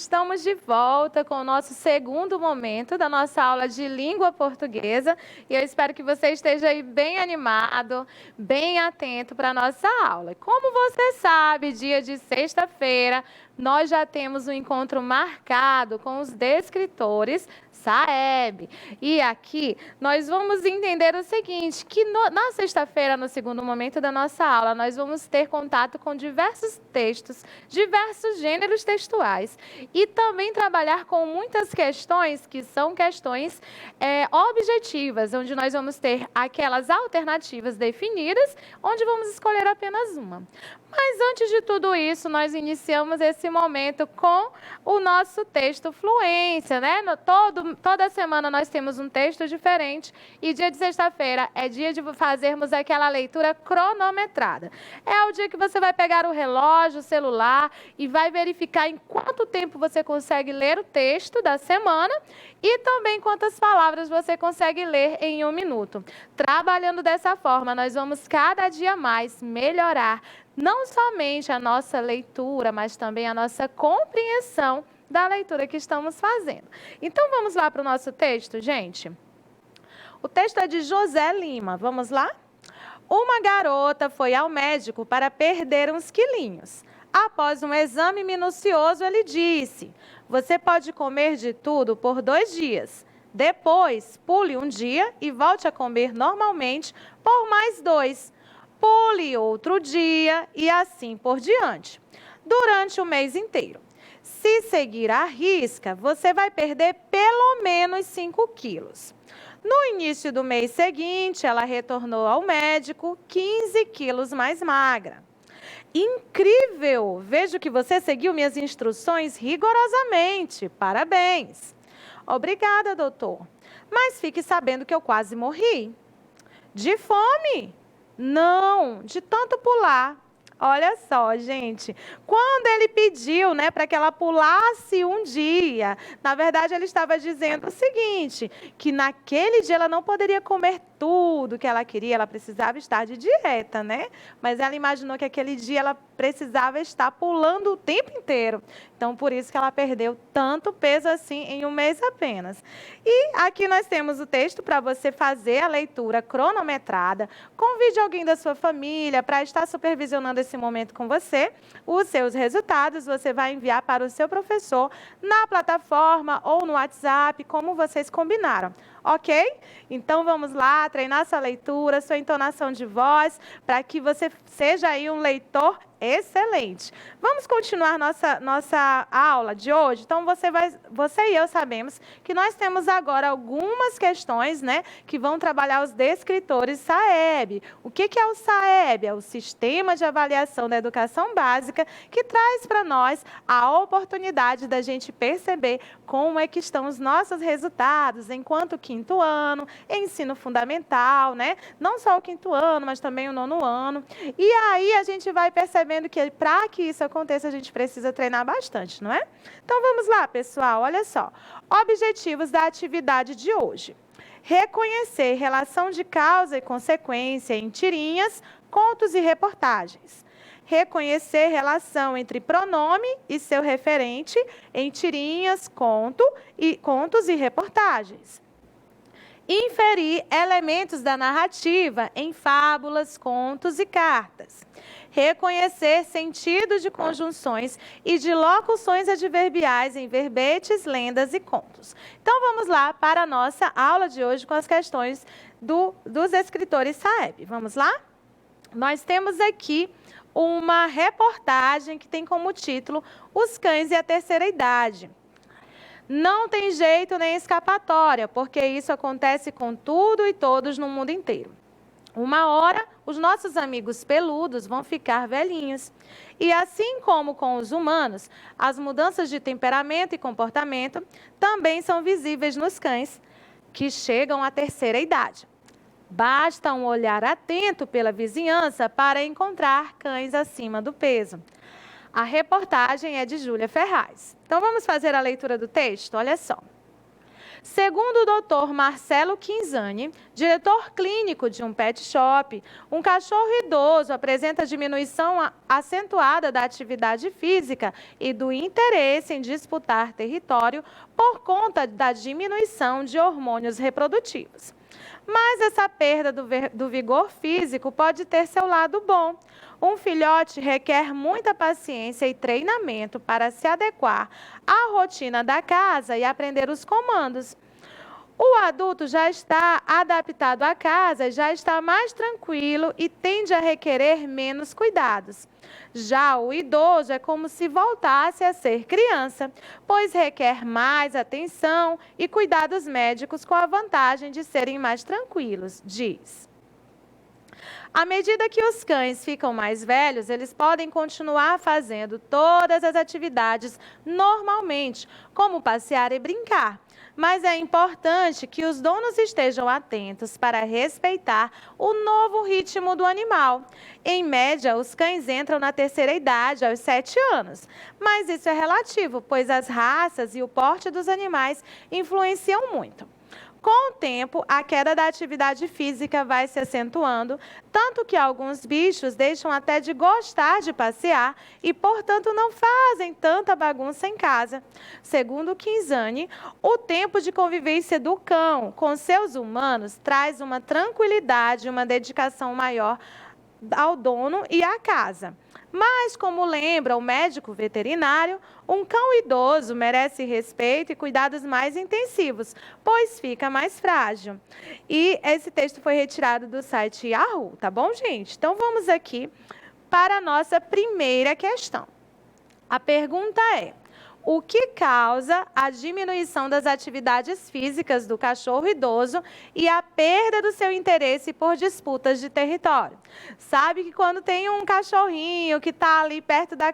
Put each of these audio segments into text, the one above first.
estamos de volta com o nosso segundo momento da nossa aula de língua portuguesa e eu espero que você esteja aí bem animado, bem atento para a nossa aula. Como você sabe, dia de sexta-feira, nós já temos um encontro marcado com os descritores Saeb. E aqui nós vamos entender o seguinte, que na sexta-feira, no segundo momento da nossa aula, nós vamos ter contato com diversos textos, diversos gêneros textuais e também trabalhar com muitas questões que são questões objetivas, onde nós vamos ter aquelas alternativas definidas, onde vamos escolher apenas uma. Mas antes de tudo isso, nós iniciamos esse momento com o nosso texto Fluência, né? Toda semana nós temos um texto diferente e dia de sexta-feira é dia de fazermos aquela leitura cronometrada. É o dia que você vai pegar o relógio, o celular e vai verificar em quanto tempo você consegue ler o texto da semana e também quantas palavras você consegue ler em 1 minuto. Trabalhando dessa forma, nós vamos cada dia mais melhorar não somente a nossa leitura, mas também a nossa compreensão da leitura que estamos fazendo. Então, vamos lá para o nosso texto, gente? O texto é de José Lima. Vamos lá? Uma garota foi ao médico para perder uns quilinhos. Após um exame minucioso, ele disse: você pode comer de tudo por 2 dias. Depois, pule um dia e volte a comer normalmente por mais 2. Pule outro dia e assim por diante, durante o mês inteiro. Se seguir à risca, você vai perder pelo menos 5 quilos. No início do mês seguinte, ela retornou ao médico 15 quilos mais magra. Incrível! Vejo que você seguiu minhas instruções rigorosamente. Parabéns! Obrigada, doutor. Mas fique sabendo que eu quase morri. De fome? Não, de tanto pular. Olha só, gente, quando ele pediu, né, para que ela pulasse um dia, na verdade ele estava dizendo o seguinte, que naquele dia ela não poderia comer tudo que ela queria, ela precisava estar de dieta, né? Mas ela imaginou que aquele dia ela precisava estar pulando o tempo inteiro. Então, por isso que ela perdeu tanto peso assim em um mês apenas. E aqui nós temos o texto para você fazer a leitura cronometrada. Convide alguém da sua família para estar supervisionando esse momento com você. Os seus resultados você vai enviar para o seu professor na plataforma ou no WhatsApp, como vocês combinaram. Ok? Então, vamos lá, treinar sua leitura, sua entonação de voz, para que você seja aí um leitor excelente. Vamos continuar nossa aula de hoje? Então, você e eu sabemos que nós temos agora algumas questões, né, que vão trabalhar os descritores Saeb. O que é o Saeb? É o Sistema de Avaliação da Educação Básica, que traz para nós a oportunidade da gente perceber como é que estão os nossos resultados enquanto quinto ano, ensino fundamental, né? Não só o quinto ano, mas também o 9º ano. E aí a gente vai percebendo que para que isso aconteça, a gente precisa treinar bastante, não é? Então, vamos lá, pessoal, olha só. Objetivos da atividade de hoje. Reconhecer relação de causa e consequência em tirinhas, contos e reportagens. Reconhecer relação entre pronome e seu referente em tirinhas, contos e reportagens. Inferir elementos da narrativa em fábulas, contos e cartas. Reconhecer sentidos de conjunções e de locuções adverbiais em verbetes, lendas e contos. Então, vamos lá para a nossa aula de hoje com as questões dos escritores Saeb. Vamos lá? Nós temos aqui uma reportagem que tem como título Os Cães e a Terceira Idade. Não tem jeito nem escapatória, porque isso acontece com tudo e todos no mundo inteiro. Uma hora, os nossos amigos peludos vão ficar velhinhos. E assim como com os humanos, as mudanças de temperamento e comportamento também são visíveis nos cães, que chegam à terceira idade. Basta um olhar atento pela vizinhança para encontrar cães acima do peso. A reportagem é de Júlia Ferraz. Então, vamos fazer a leitura do texto? Olha só. Segundo o doutor Marcelo Quinzani, diretor clínico de um pet shop, um cachorro idoso apresenta diminuição acentuada da atividade física e do interesse em disputar território por conta da diminuição de hormônios reprodutivos. Mas essa perda do vigor físico pode ter seu lado bom. Um filhote requer muita paciência e treinamento para se adequar à rotina da casa e aprender os comandos. O adulto já está adaptado à casa, já está mais tranquilo e tende a requerer menos cuidados. Já o idoso é como se voltasse a ser criança, pois requer mais atenção e cuidados médicos com a vantagem de serem mais tranquilos, diz. À medida que os cães ficam mais velhos, eles podem continuar fazendo todas as atividades normalmente, como passear e brincar. Mas é importante que os donos estejam atentos para respeitar o novo ritmo do animal. Em média, os cães entram na terceira idade, aos 7 anos. Mas isso é relativo, pois as raças e o porte dos animais influenciam muito. Com o tempo, a queda da atividade física vai se acentuando, tanto que alguns bichos deixam até de gostar de passear e, portanto, não fazem tanta bagunça em casa. Segundo Quinzani, o tempo de convivência do cão com seus humanos traz uma tranquilidade e uma dedicação maior ao dono e à casa. Mas, como lembra o médico veterinário, um cão idoso merece respeito e cuidados mais intensivos, pois fica mais frágil. E esse texto foi retirado do site Yahoo, tá bom, gente? Então, vamos aqui para a nossa primeira questão. A pergunta é: o que causa a diminuição das atividades físicas do cachorro idoso e a perda do seu interesse por disputas de território? Sabe que quando tem um cachorrinho que está ali perto da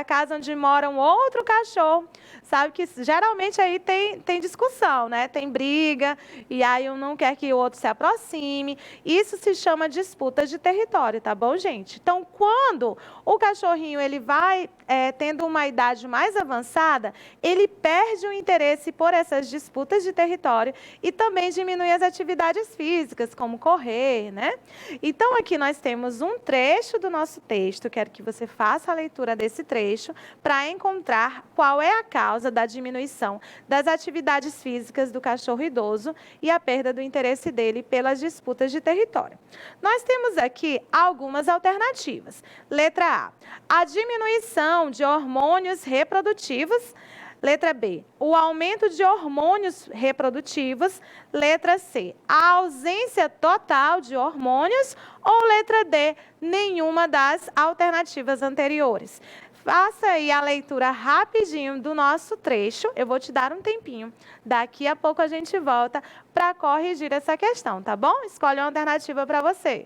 casa onde mora um outro cachorro, sabe que geralmente aí tem discussão, né? Tem briga, e aí um não quer que o outro se aproxime. Isso se chama disputa de território, tá bom, gente? Então, quando o cachorrinho ele vai tendo uma idade mais avançada, ele perde o interesse por essas disputas de território e também diminui as atividades físicas, como correr, né? Então, aqui nós temos um trecho do nosso texto, quero que você faça a leitura desse trecho para encontrar qual é a causa da diminuição das atividades físicas do cachorro idoso e a perda do interesse dele pelas disputas de território. Nós temos aqui algumas alternativas. Letra A, a diminuição de hormônios reprodutivos. Letra B, o aumento de hormônios reprodutivos. Letra C, a ausência total de hormônios. Ou letra D, nenhuma das alternativas anteriores. Faça aí a leitura rapidinho do nosso trecho. Eu vou te dar um tempinho. Daqui a pouco a gente volta para corrigir essa questão, tá bom? Escolhe uma alternativa para você.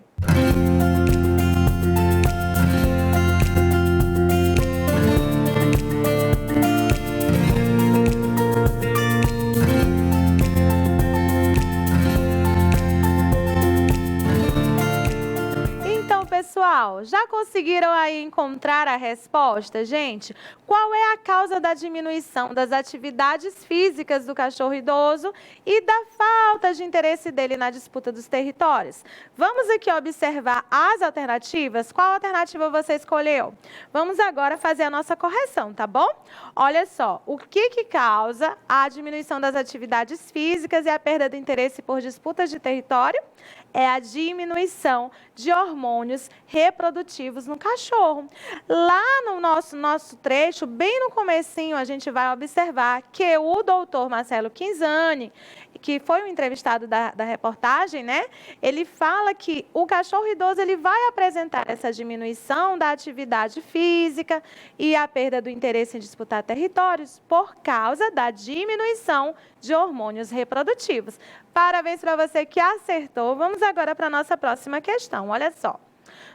Pessoal, já conseguiram aí encontrar a resposta, gente? Qual é a causa da diminuição das atividades físicas do cachorro idoso e da falta de interesse dele na disputa dos territórios? Vamos aqui observar as alternativas. Qual alternativa você escolheu? Vamos agora fazer a nossa correção, tá bom? Olha só, o que causa a diminuição das atividades físicas e a perda do interesse por disputas de território? É a diminuição de hormônios reprodutivos no cachorro. Lá no nosso trecho, bem no comecinho, a gente vai observar que o doutor Marcelo Quinzani, que foi o entrevistado da reportagem, né? Ele fala que o cachorro idoso ele vai apresentar essa diminuição da atividade física e a perda do interesse em disputar territórios por causa da diminuição de hormônios reprodutivos. Parabéns para você que acertou. Vamos agora para a nossa próxima questão. Olha só.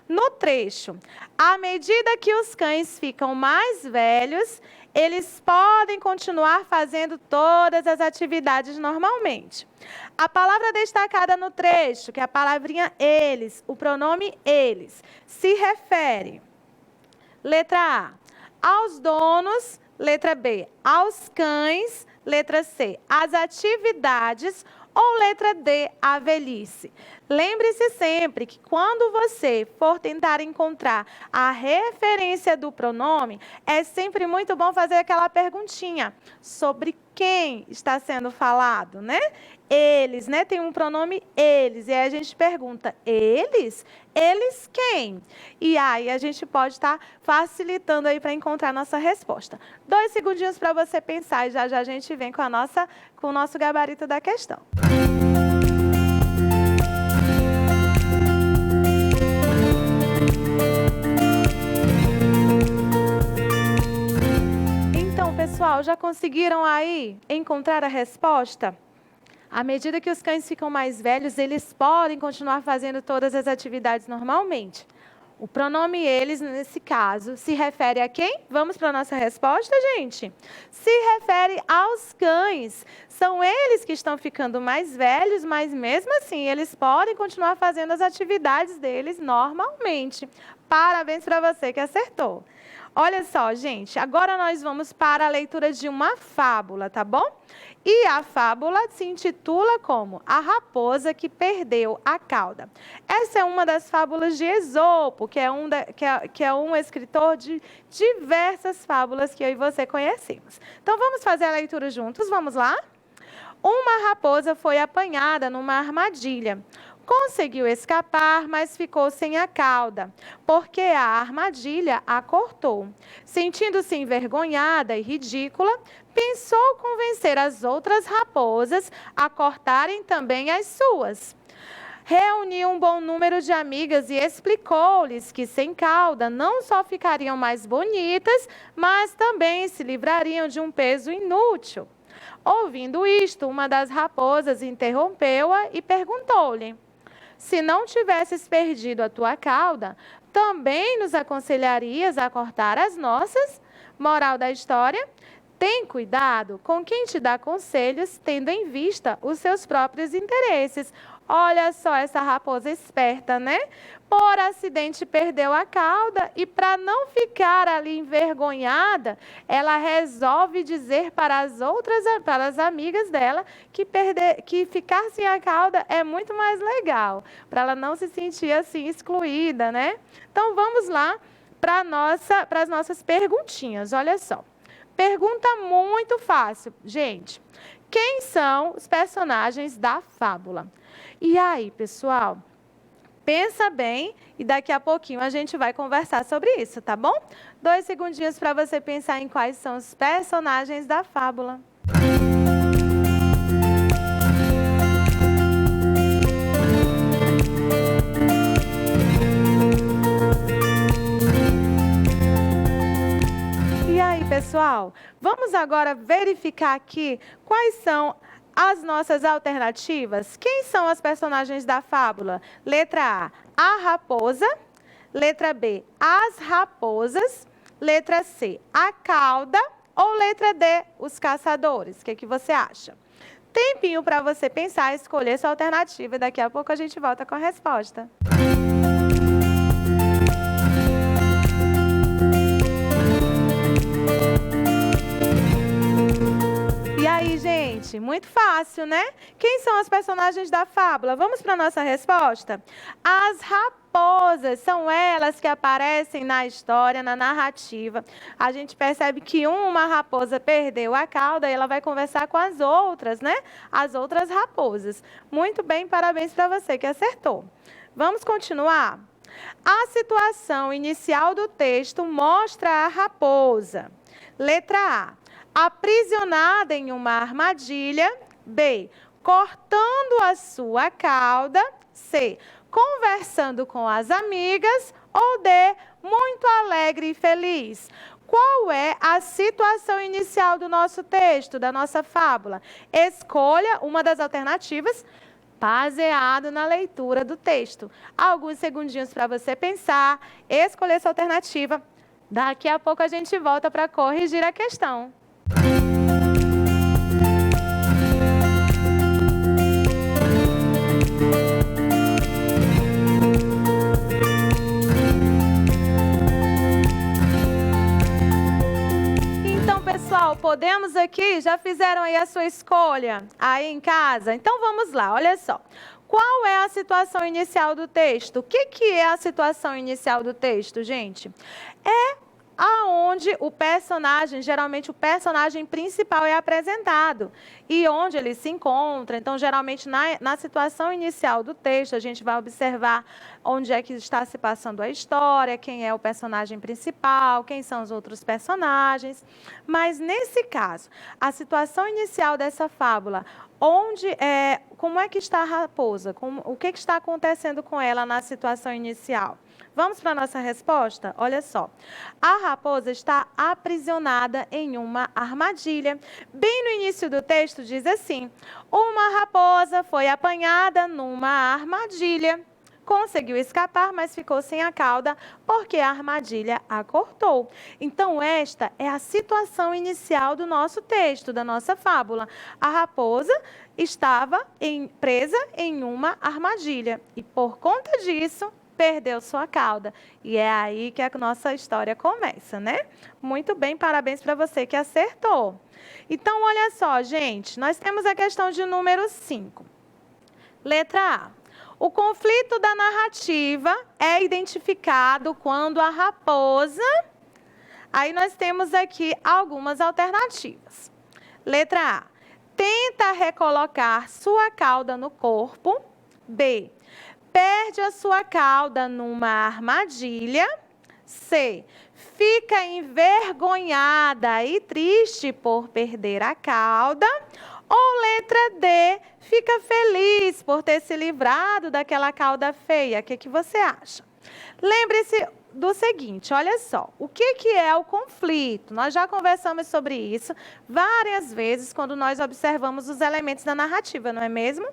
No trecho, à medida que os cães ficam mais velhos, eles podem continuar fazendo todas as atividades normalmente. A palavra destacada no trecho, que é a palavrinha eles, o pronome eles, se refere, letra A, aos donos, letra B, aos cães, Letra C, as atividades. Ou letra D, a velhice. Lembre-se sempre que quando você for tentar encontrar a referência do pronome, é sempre muito bom fazer aquela perguntinha sobre quem está sendo falado, né? Eles, né? Tem um pronome eles, e aí a gente pergunta, eles? Eles quem? E aí a gente pode estar facilitando aí para encontrar a nossa resposta. 2 segundinhos para você pensar e já a gente vem com o nosso gabarito da questão. Então, pessoal, já conseguiram aí encontrar a resposta? À medida que os cães ficam mais velhos, eles podem continuar fazendo todas as atividades normalmente. O pronome eles, nesse caso, se refere a quem? Vamos para a nossa resposta, gente? Se refere aos cães. São eles que estão ficando mais velhos, mas mesmo assim, eles podem continuar fazendo as atividades deles normalmente. Parabéns para você que acertou. Olha só, gente, agora nós vamos para a leitura de uma fábula, tá bom? E a fábula se intitula como A Raposa que Perdeu a Cauda. Essa é uma das fábulas de Esopo, que é um escritor de diversas fábulas que eu e você conhecemos. Então, vamos fazer a leitura juntos? Vamos lá? Uma raposa foi apanhada numa armadilha. Conseguiu escapar, mas ficou sem a cauda, porque a armadilha a cortou. Sentindo-se envergonhada e ridícula, pensou convencer as outras raposas a cortarem também as suas. Reuniu um bom número de amigas e explicou-lhes que sem cauda não só ficariam mais bonitas, mas também se livrariam de um peso inútil. Ouvindo isto, uma das raposas interrompeu-a e perguntou-lhe: se não tivesses perdido a tua cauda, também nos aconselharias a cortar as nossas? Moral da história: tem cuidado com quem te dá conselhos, tendo em vista os seus próprios interesses. Olha só essa raposa esperta, né? Por acidente perdeu a cauda e, para não ficar ali envergonhada, ela resolve dizer para as amigas dela que ficar sem a cauda é muito mais legal, para ela não se sentir assim excluída, né? Então vamos lá para as nossas perguntinhas. Olha só. Pergunta muito fácil, gente. Quem são os personagens da fábula? E aí, pessoal? Pensa bem e daqui a pouquinho a gente vai conversar sobre isso, tá bom? 2 segundinhos para você pensar em quais são os personagens da fábula. E aí, pessoal? Vamos agora verificar aqui quais são as nossas alternativas. Quem são as personagens da fábula? Letra A raposa. Letra B, as raposas. Letra C, a cauda. Ou letra D, os caçadores. O que você acha? Tempinho para você pensar e escolher sua alternativa. E daqui a pouco a gente volta com a resposta. E aí, gente? Muito fácil, né? Quem são as personagens da fábula? Vamos para a nossa resposta? As raposas, são elas que aparecem na história, na narrativa. A gente percebe que uma raposa perdeu a cauda e ela vai conversar com as outras, né? As outras raposas. Muito bem, parabéns para você que acertou. Vamos continuar? A situação inicial do texto mostra a raposa. Letra A, aprisionada em uma armadilha. B, cortando a sua cauda. C, conversando com as amigas. Ou D, muito alegre e feliz. Qual é a situação inicial do nosso texto, da nossa fábula? Escolha uma das alternativas baseado na leitura do texto. Alguns segundinhos para você pensar, escolher sua alternativa. Daqui a pouco a gente volta para corrigir a questão. Então, pessoal, pessoal, podemos aqui? Já fizeram aí a sua escolha aí em casa? Então vamos lá, olha só. Qual é a situação inicial do texto? O que é a situação inicial do texto, gente? É aonde o personagem, geralmente o personagem principal é apresentado e onde ele se encontra. Então, geralmente, na situação inicial do texto, a gente vai observar onde é que está se passando a história, quem é o personagem principal, quem são os outros personagens. Mas, nesse caso, a situação inicial dessa fábula, como é que está a raposa? O que está acontecendo com ela na situação inicial? Vamos para a nossa resposta? Olha só. A raposa está aprisionada em uma armadilha. Bem no início do texto diz assim: uma raposa foi apanhada numa armadilha. Conseguiu escapar, mas ficou sem a cauda porque a armadilha a cortou. Então, esta é a situação inicial do nosso texto, da nossa fábula. A raposa estava presa em uma armadilha e, por conta disso, perdeu sua cauda. E é aí que a nossa história começa, né? Muito bem, parabéns para você que acertou. Então, olha só, gente, nós temos a questão de número 5. Letra A. O conflito da narrativa é identificado quando a raposa... Aí nós temos aqui algumas alternativas. Letra A. Tenta recolocar sua cauda no corpo. B. Perde a sua cauda numa armadilha. C. Fica envergonhada e triste por perder a cauda. Ou letra D. Fica feliz por ter se livrado daquela cauda feia. O que você acha? Lembre-se do seguinte, olha só. O que é o conflito? Nós já conversamos sobre isso várias vezes quando nós observamos os elementos da narrativa, não é mesmo?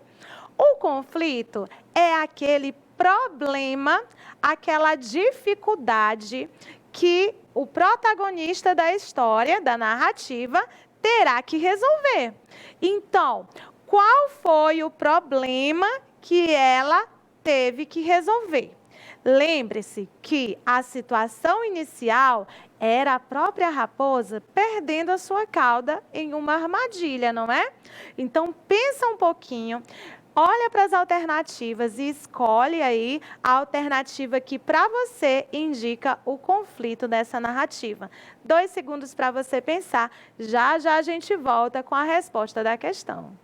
O conflito é aquele problema, aquela dificuldade que o protagonista da história, da narrativa, terá que resolver. Então, qual foi o problema que ela teve que resolver? Lembre-se que a situação inicial era a própria raposa perdendo a sua cauda em uma armadilha, não é? Então, pensa um pouquinho. Olha para as alternativas e escolhe aí a alternativa que para você indica o conflito dessa narrativa. 2 segundos para você pensar. Já já a gente volta com a resposta da questão.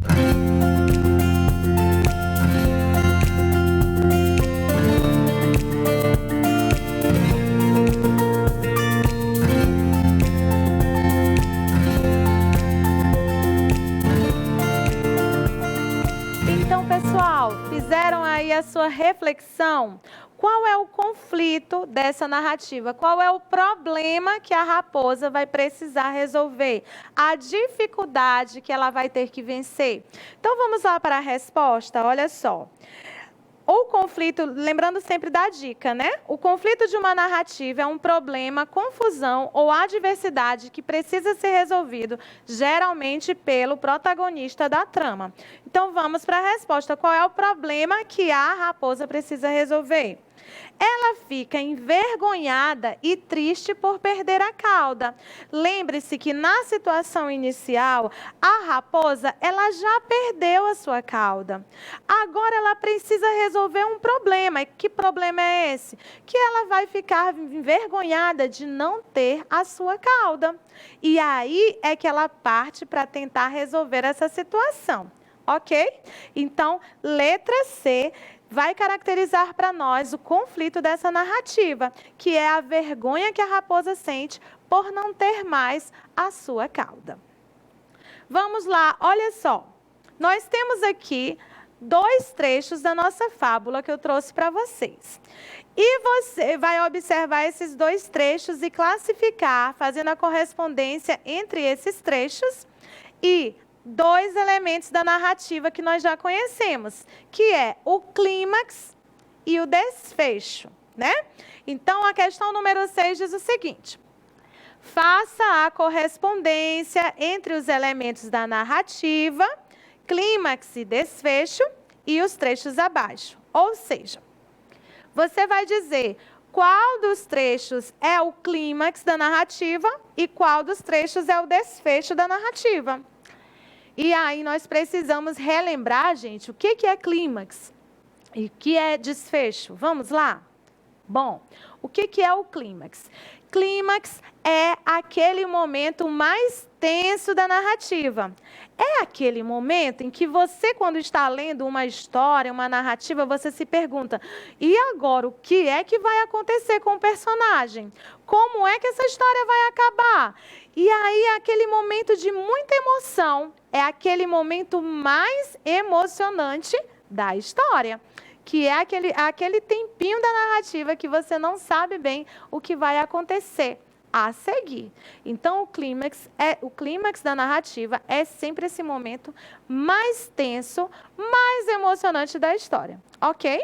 Pessoal, fizeram aí a sua reflexão? Qual é o conflito dessa narrativa? Qual é o problema que a raposa vai precisar resolver? A dificuldade que ela vai ter que vencer? Então, vamos lá para a resposta, olha só. O conflito, lembrando sempre da dica, né? O conflito de uma narrativa é um problema, confusão ou adversidade que precisa ser resolvido, geralmente pelo protagonista da trama. Então, vamos para a resposta. Qual é o problema que a raposa precisa resolver? Ela fica envergonhada e triste por perder a cauda. Lembre-se que na situação inicial, a raposa ela já perdeu a sua cauda. Agora ela precisa resolver um problema. E que problema é esse? Que ela vai ficar envergonhada de não ter a sua cauda. E aí é que ela parte para tentar resolver essa situação. Ok? Então, letra C vai caracterizar para nós o conflito dessa narrativa, que é a vergonha que a raposa sente por não ter mais a sua cauda. Vamos lá, olha só. Nós temos aqui 2 trechos da nossa fábula que eu trouxe para vocês. E você vai observar esses 2 trechos e classificar, fazendo a correspondência entre esses trechos e 2 elementos da narrativa que nós já conhecemos, que é o clímax e o desfecho, né? Então, a questão número 6 diz o seguinte: faça a correspondência entre os elementos da narrativa, clímax e desfecho, e os trechos abaixo. Ou seja, você vai dizer qual dos trechos é o clímax da narrativa e qual dos trechos é o desfecho da narrativa. E aí nós precisamos relembrar, gente, o que é clímax e o que é desfecho. Vamos lá? Bom, o que é o clímax? Clímax é aquele momento mais tenso da narrativa. É aquele momento em que você, quando está lendo uma história, uma narrativa, você se pergunta: e agora, o que é que vai acontecer com o personagem? Como é que essa história vai acabar? E aí, aquele momento de muita emoção, é aquele momento mais emocionante da história, que é aquele tempinho da narrativa que você não sabe bem o que vai acontecer a seguir. Então, o clímax da narrativa é sempre esse momento mais tenso, mais emocionante da história, ok?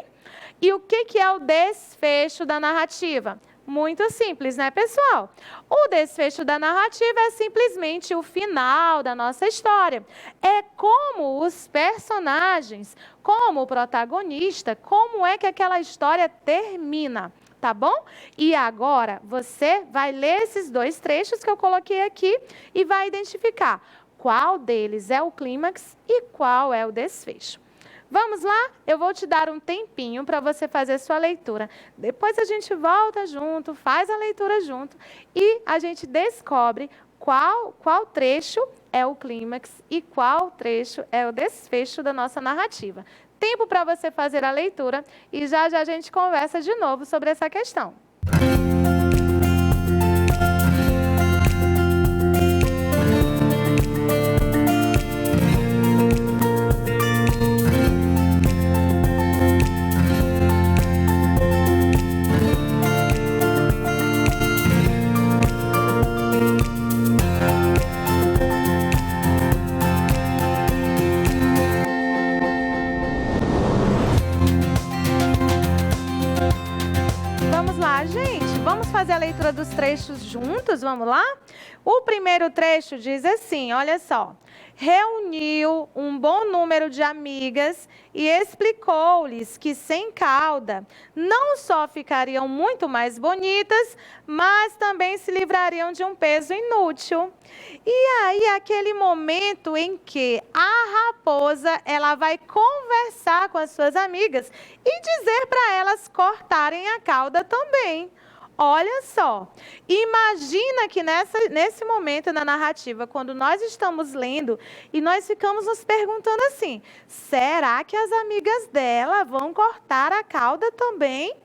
E o que é o desfecho da narrativa? Muito simples, né, pessoal? O desfecho da narrativa é simplesmente o final da nossa história. É como os personagens, como o protagonista, como é que aquela história termina, tá bom? E agora você vai ler esses dois trechos que eu coloquei aqui e vai identificar qual deles é o clímax e qual é o desfecho. Vamos lá? Eu vou te dar um tempinho para você fazer sua leitura. Depois a gente volta junto, faz a leitura junto e a gente descobre qual trecho é o clímax e qual trecho é o desfecho da nossa narrativa. Tempo para você fazer a leitura e já a gente conversa de novo sobre essa questão. Fazer a leitura dos trechos juntos, vamos lá? O primeiro trecho diz assim, olha só. Reuniu um bom número de amigas e explicou-lhes que sem cauda não só ficariam muito mais bonitas, mas também se livrariam de um peso inútil. E aí, aquele momento em que a raposa ela vai conversar com as suas amigas e dizer para elas cortarem a cauda também. Olha só, imagina que nesse momento na narrativa, quando nós estamos lendo e nós ficamos nos perguntando assim, será que as amigas dela vão cortar a cauda também?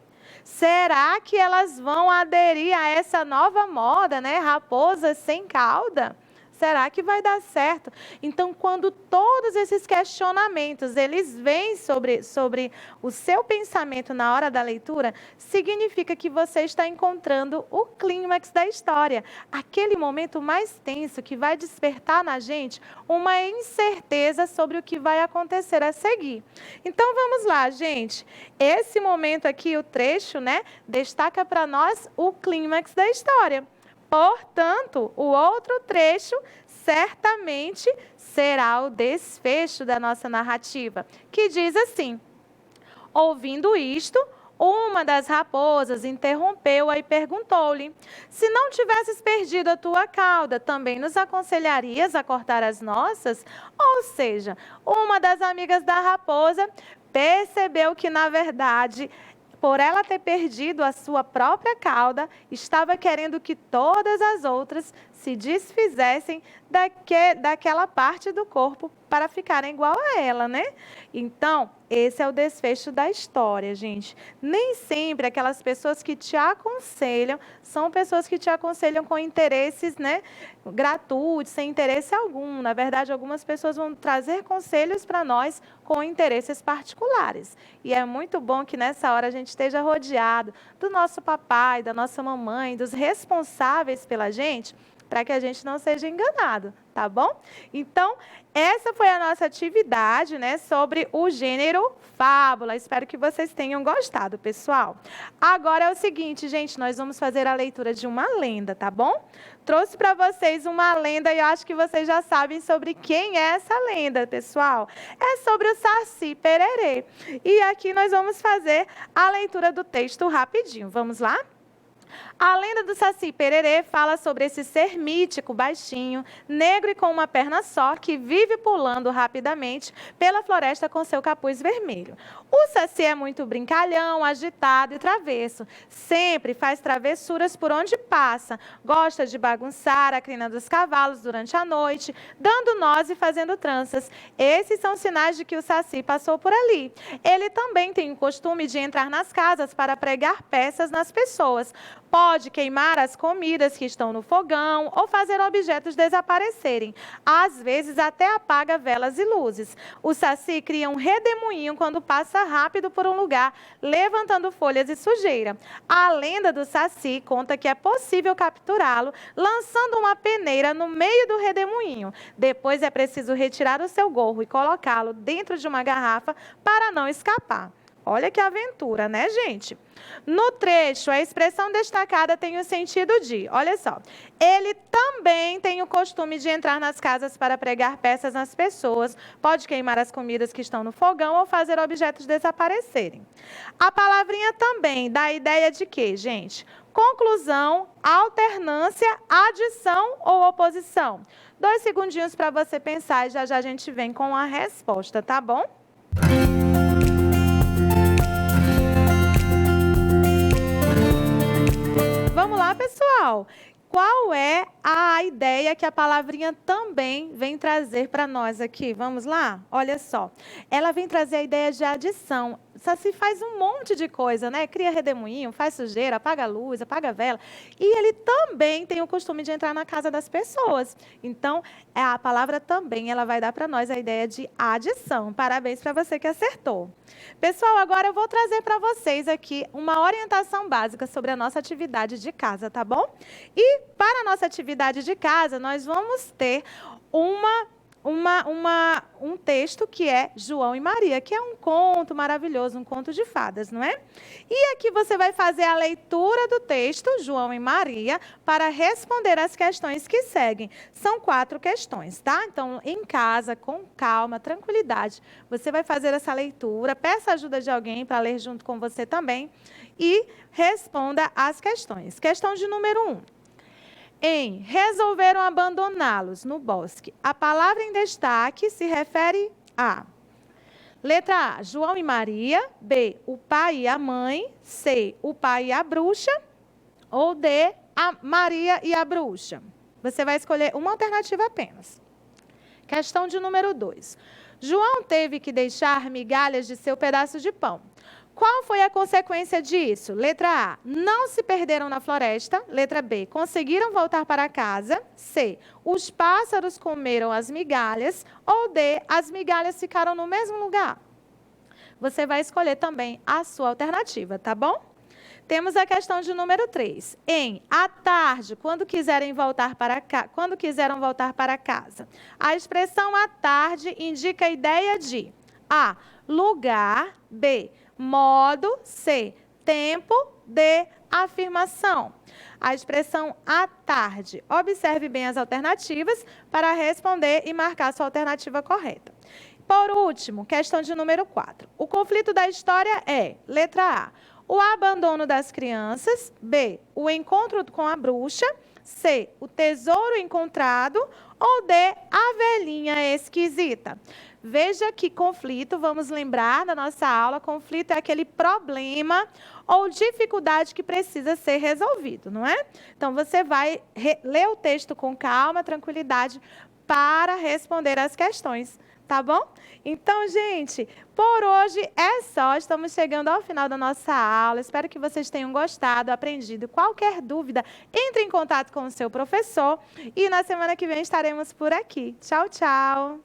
Será que elas vão aderir a essa nova moda, né? Raposa sem cauda? Será que vai dar certo? Então, quando todos esses questionamentos, eles vêm sobre o seu pensamento na hora da leitura, significa que você está encontrando o clímax da história. Aquele momento mais tenso que vai despertar na gente uma incerteza sobre o que vai acontecer a seguir. Então, vamos lá, gente. Esse momento aqui, o trecho, né, destaca para nós o clímax da história. Portanto, o outro trecho certamente será o desfecho da nossa narrativa, que diz assim: ouvindo isto, uma das raposas interrompeu-a e perguntou-lhe: se não tivesses perdido a tua cauda, também nos aconselharias a cortar as nossas? Ou seja, uma das amigas da raposa percebeu que, na verdade, por ela ter perdido a sua própria cauda, estava querendo que todas as outras se desfizessem daquela parte do corpo para ficarem igual a ela, né? Então, esse é o desfecho da história, gente. Nem sempre aquelas pessoas que te aconselham são pessoas que te aconselham com interesses, né, gratuitos, sem interesse algum. Na verdade, algumas pessoas vão trazer conselhos para nós com interesses particulares. E é muito bom que nessa hora a gente esteja rodeado do nosso papai, da nossa mamãe, dos responsáveis pela gente, para que a gente não seja enganado, tá bom? Então, essa foi a nossa atividade, né, sobre o gênero fábula. Espero que vocês tenham gostado, pessoal. Agora é o seguinte, gente, nós vamos fazer a leitura de uma lenda, tá bom? Trouxe para vocês uma lenda e eu acho que vocês já sabem sobre quem é essa lenda, pessoal. É sobre o Saci Pererê. E aqui nós vamos fazer a leitura do texto rapidinho. Vamos lá? A lenda do Saci Pererê fala sobre esse ser mítico, baixinho, negro e com uma perna só, que vive pulando rapidamente pela floresta com seu capuz vermelho. O Saci é muito brincalhão, agitado e travesso. Sempre faz travessuras por onde passa. Gosta de bagunçar a crina dos cavalos durante a noite, dando nós e fazendo tranças. Esses são sinais de que o Saci passou por ali. Ele também tem o costume de entrar nas casas para pregar peças nas pessoas. Pode queimar as comidas que estão no fogão ou fazer objetos desaparecerem. Às vezes, até apaga velas e luzes. O Saci cria um redemoinho quando passa rápido por um lugar, levantando folhas e sujeira. A lenda do Saci conta que é possível capturá-lo lançando uma peneira no meio do redemoinho. Depois é preciso retirar o seu gorro e colocá-lo dentro de uma garrafa para não escapar. Olha que aventura, né, gente? No trecho, a expressão destacada tem o sentido de, olha só, ele também tem o costume de entrar nas casas para pregar peças nas pessoas, pode queimar as comidas que estão no fogão ou fazer objetos desaparecerem. A palavrinha também dá a ideia de quê, gente? Conclusão, alternância, adição ou oposição. 2 segundinhos para você pensar e já já a gente vem com a resposta, tá bom? Vamos lá, pessoal. Qual é a ideia que a palavrinha também vem trazer para nós aqui? Vamos lá? Olha só. Ela vem trazer a ideia de adição. Saci faz um monte de coisa, né? Cria redemoinho, faz sujeira, apaga a luz, apaga a vela. E ele também tem o costume de entrar na casa das pessoas. Então, a palavra também, ela vai dar para nós a ideia de adição. Parabéns para você que acertou. Pessoal, agora eu vou trazer para vocês aqui uma orientação básica sobre a nossa atividade de casa, tá bom? E para a nossa atividade de casa, nós vamos ter um texto que é João e Maria, que é um conto maravilhoso, um conto de fadas, não é? E aqui você vai fazer a leitura do texto, João e Maria, para responder as questões que seguem. São 4 questões, tá? Então, em casa, com calma, tranquilidade, você vai fazer essa leitura, peça a ajuda de alguém para ler junto com você também e responda as questões. Questão de número 1. Resolveram abandoná-los no bosque. A palavra em destaque se refere a: letra A, João e Maria. B, o pai e a mãe. C, o pai e a bruxa. Ou D, a Maria e a bruxa. Você vai escolher uma alternativa apenas. Questão de número 2. João teve que deixar migalhas de seu pedaço de pão. Qual foi a consequência disso? Letra A, não se perderam na floresta. Letra B, conseguiram voltar para casa. C, os pássaros comeram as migalhas. Ou D, as migalhas ficaram no mesmo lugar. Você vai escolher também a sua alternativa, tá bom? Temos a questão de número 3. À tarde, quando quiseram voltar para casa. A expressão à tarde indica a ideia de A, lugar. B, modo. C, tempo. D, afirmação. A expressão à tarde. Observe bem as alternativas para responder e marcar sua alternativa correta. Por último, questão de número 4. O conflito da história é, letra A, o abandono das crianças. B, o encontro com a bruxa. C, o tesouro encontrado. Ou D, a velhinha esquisita. Veja que conflito, vamos lembrar da nossa aula, conflito é aquele problema ou dificuldade que precisa ser resolvido, não é? Então, você vai ler o texto com calma, tranquilidade, para responder as questões, tá bom? Então, gente, por hoje é só, estamos chegando ao final da nossa aula, espero que vocês tenham gostado, aprendido. Qualquer dúvida, entre em contato com o seu professor e na semana que vem estaremos por aqui. Tchau, tchau!